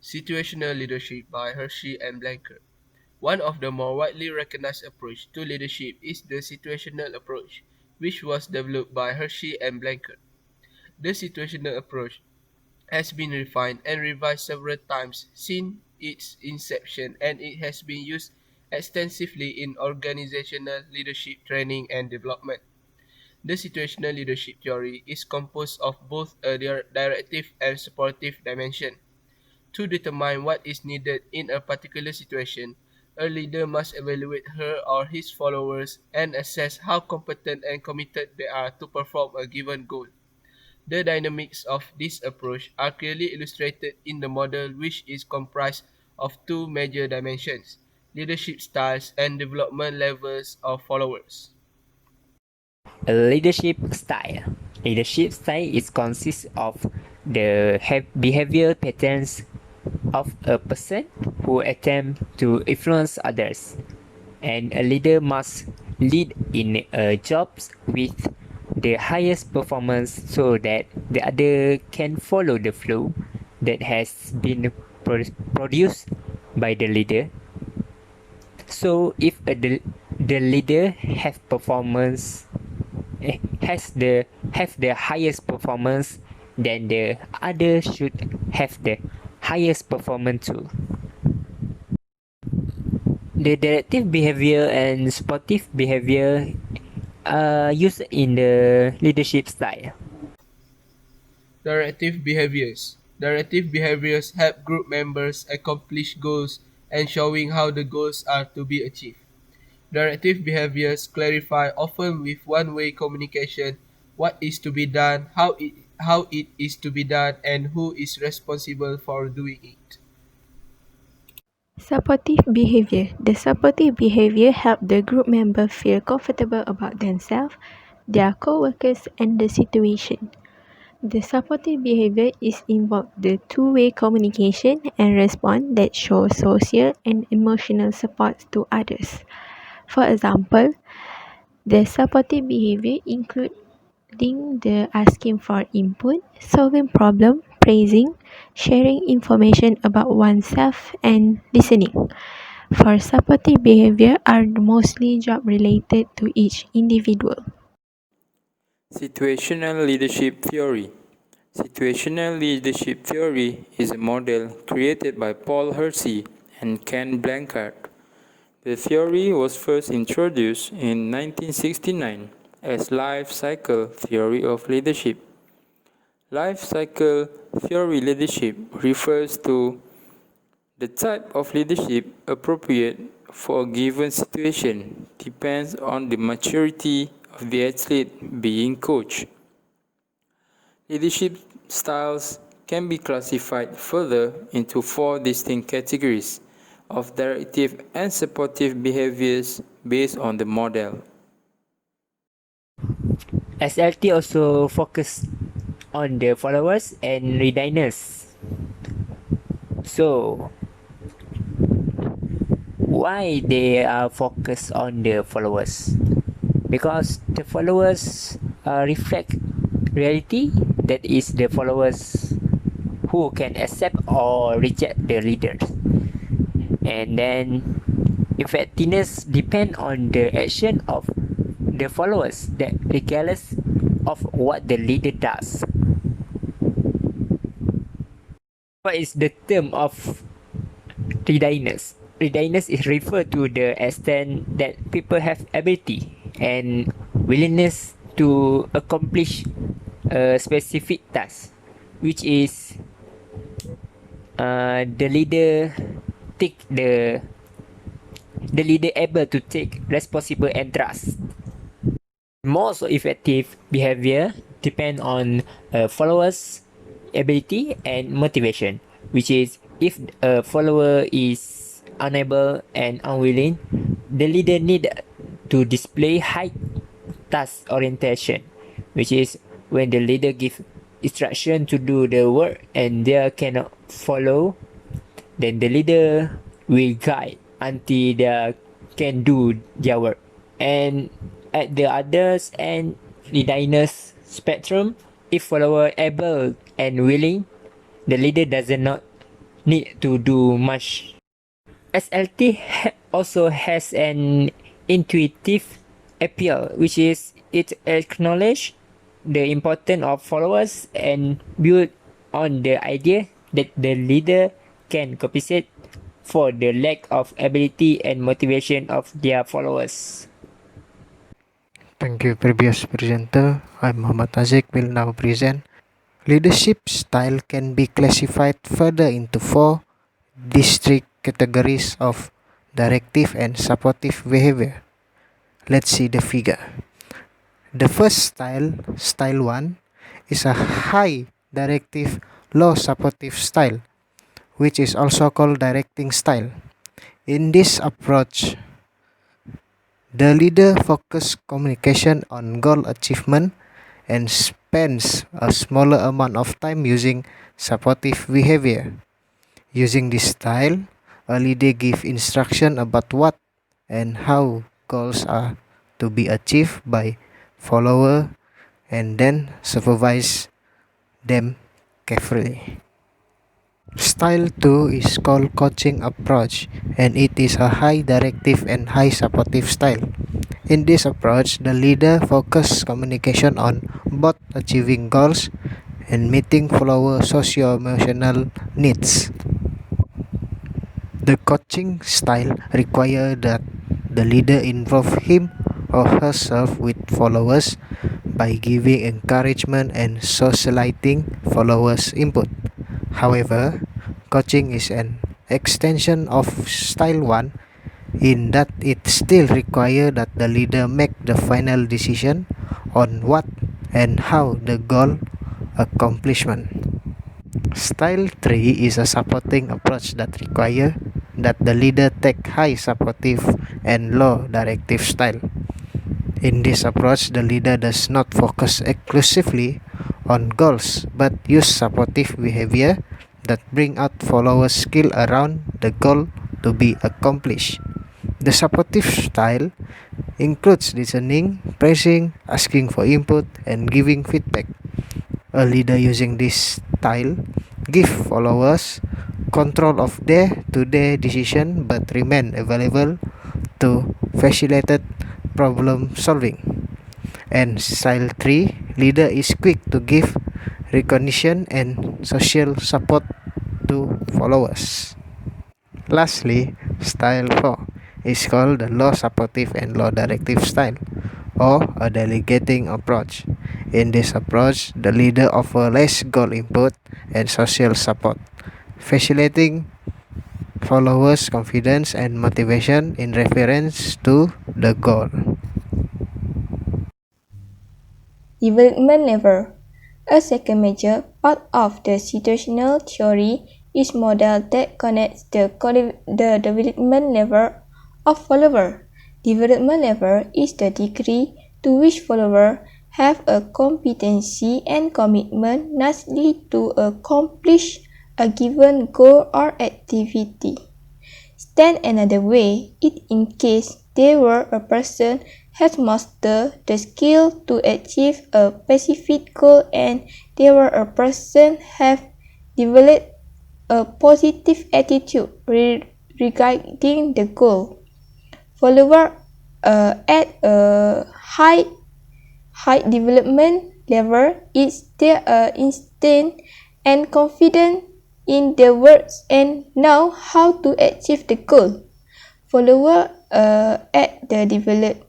Situational leadership by Hershey and Blancard. One of the more widely recognized approaches to leadership is the situational approach, which was developed by Hershey and Blancard. The situational approach has been refined and revised several times since its inception, and it has been used extensively in organizational leadership training and development. The situational leadership theory is composed of both a directive and supportive dimension. To determine what is needed in a particular situation, a leader must evaluate her or his followers and assess how competent and committed they are to perform a given goal. The dynamics of this approach are clearly illustrated in the model, which is comprised of two major dimensions: leadership styles and development levels of followers. Leadership style. Leadership style is consists of the behavior patterns of a person who attempt to influence others, and a leader must lead in jobs with the highest performance so that the other can follow the flow that has been produced by the leader. So if the leader have the highest performance, then the other should have the highest performance too. The directive behavior and sportive behavior are used in the leadership style. Directive behaviors. Directive behaviors help group members accomplish goals and showing how the goals are to be achieved. Directive behaviors clarify, often with one-way communication, what is to be done, how it is to be done, and who is responsible for doing it. Supportive behavior. The supportive behavior help the group member feel comfortable about themselves, their co-workers and the situation. The supportive behavior is involved the two-way communication and response that show social and emotional support to others. For example, the supportive behavior including the asking for input, solving problem, praising, sharing information about oneself and listening. For supportive behavior are mostly job related to each individual. Situational leadership theory. Situational leadership theory is a model created by Paul Hersey and Ken Blancard. The theory was first introduced in 1969 as life cycle theory of leadership. Life cycle theory leadership refers to the type of leadership appropriate for a given situation depends on the maturity of the athlete being coached. Leadership styles can be classified further into four distinct categories of directive and supportive behaviors based on the model. SLT also focus on the followers and readiness. So why they are focused on the followers? Because the followers reflect reality, that is the followers who can accept or reject the leaders, and then effectiveness depend on the action of the followers that regardless of what the leader does. What is the term of readiness? Readiness is referred to the extent that people have ability and willingness to accomplish a specific task, which is the leader take the leader able to take responsible and trust. Most effective behavior depend on followers' ability and motivation, which is if a follower is unable and unwilling, the leader need to display high task orientation, which is when the leader give instruction to do the work and they cannot follow, then the leader will guide until they can do their work. And at the others end readiness spectrum, if follower able and willing, the leader does not need to do much. SLT also has an intuitive appeal, which is it acknowledges the importance of followers and build on the idea that the leader can compensate for the lack of ability and motivation of their followers. Thank you, previous presenter. I'm Muhammad Azik, will now present. Leadership style can be classified further into four distinct categories of directive and supportive behavior. Let's see the figure. The first style, style 1, is a high directive, low supportive style, which is also called directing style. In this approach, the leader focuses communication on goal achievement and spends a smaller amount of time using supportive behavior. Using this style, a leader gives instruction about what and how goals are to be achieved by follower and then supervise them carefully. Style 2 is called coaching approach, and it is a high directive and high supportive style. In this approach, the leader focuses communication on both achieving goals and meeting follower socio-emotional needs. The coaching style requires that the leader involve him or herself with followers by giving encouragement and socializing followers' input. However, coaching is an extension of style 1 in that it still requires that the leader make the final decision on what and how the goal accomplishment. Style 3 is a supporting approach that requires that the leader take high supportive and low directive style. In this approach, the leader does not focus exclusively on goals but use supportive behavior that bring out followers' skill around the goal to be accomplished. The supportive style includes listening, praising, asking for input, and giving feedback. A leader using this style give followers control of day-to-day decision but remain available to facilitate problem solving. And style 3, leader is quick to give recognition and social support to followers. Lastly, style 4 is called the low supportive and low directive style, or a delegating approach. In this approach, the leader offers less goal input and social support, facilitating followers' confidence and motivation in reference to the goal. Development level. A second major part of the situational theory is model that connects the development level of follower. Development level is the degree to which followers have a competency and commitment necessary to accomplish a given goal or activity. Stand another way, it in case they were a person has mastered the skill to achieve a specific goal and they were a person have developed a positive attitude regarding the goal. Follower at a high development level is they are instant and confident in their words and know how to achieve the goal. Follower at the developed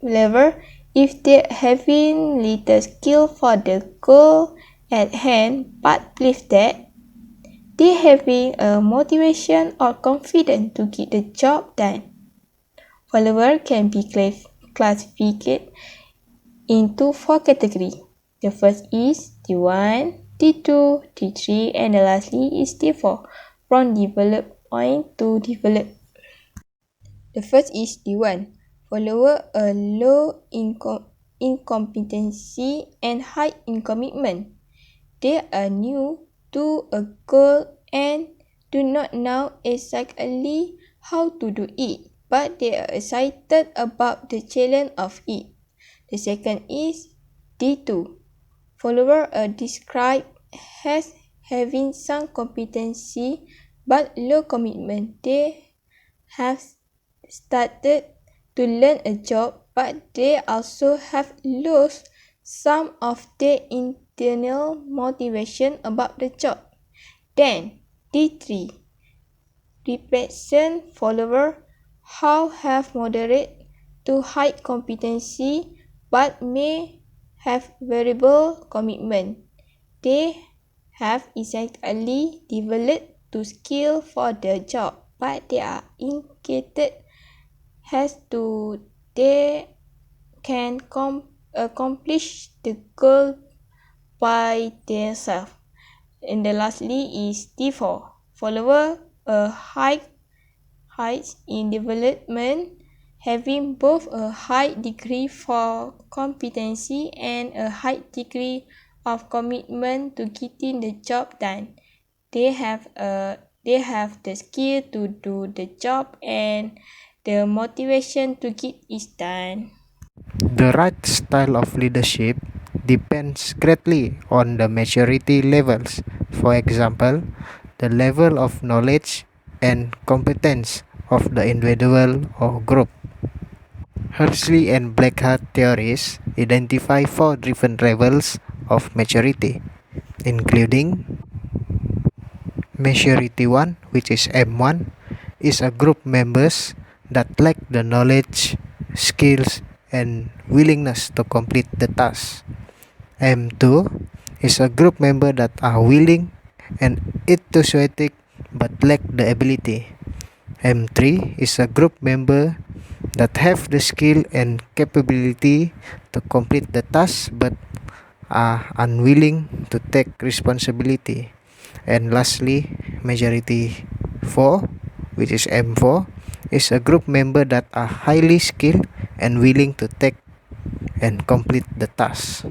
level, if they having little skill for the goal at hand but believe that they having a motivation or confidence to get the job done. Follower can be classified into four categories. The first is T1, T2, T3, and the lastly is T4, from developed point to develop. The first is T1, follower a low incompetency and high in commitment. They are new to a goal and do not know exactly how to do it, but they are excited about the challenge of it. The second is D2. Follower are described as having some competency but low commitment. They have started to learn a job, but they also have lost some of their internal motivation about the job. Then, D3. Represent follower how have moderate to high competency but may have variable commitment. They have essentially developed to skill for the job, but they are indicated as to they can accomplish the goal by themselves. And the lastly is D4. Follower a height in development, having both a high degree for competency and a high degree of commitment to getting the job done. They have the skill to do the job and the motivation to get it done. The right style of leadership depends greatly on the maturity levels. For example, the level of knowledge and competence of the individual or group. Hershey and Blancard theories identify four different levels of maturity, including maturity 1, which is M1, is a group members that lack the knowledge, skills, and willingness to complete the task. M2 is a group member that are willing and enthusiastic but lack the ability. M3 is a group member that have the skill and capability to complete the task but are unwilling to take responsibility. And lastly, majority 4, which is M4, is a group member that are highly skilled and willing to take and complete the task.